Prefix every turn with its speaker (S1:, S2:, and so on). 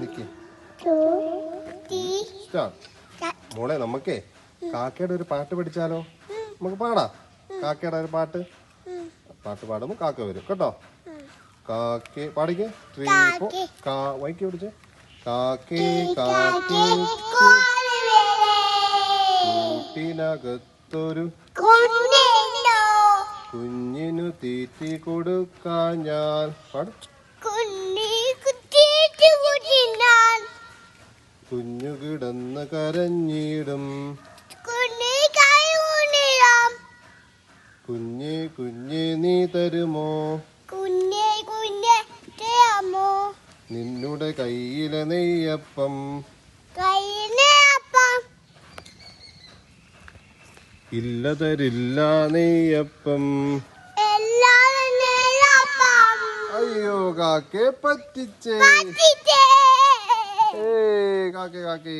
S1: നിക്ക്. മോളെ നമുക്കേ കാക്കയുടെ ഒരു പാട്ട് പഠിച്ചാലോ? നമുക്ക് പാടാം. കാക്കയുടെ ഒരു പാട്ട് പാടുമ്പോ കാക്ക വരും കേട്ടോ. കാക്കേ പാടിക്കേ. വൈക്ക് പിടിച്ചേ. കാക്കേ കാക്കേ കൂട്ടിനകത്തൊരു കുഞ്ഞിനു തീറ്റി കൊടുക്കാൻ ഞാൻ പാടും. കുഞ്ഞു കിടന്ന് കരഞ്ഞിടും കുഞ്ഞേ കുഞ്ഞേ നീ തരുമോ നിന്നുടെ കയ്യിലെ നെയ്യപ്പം ഇല്ല തരില്ല നെയ്യപ്പം. അയ്യോ കാക്കേ പറ്റിച്ചേ. കാക്കേ കാക്കേ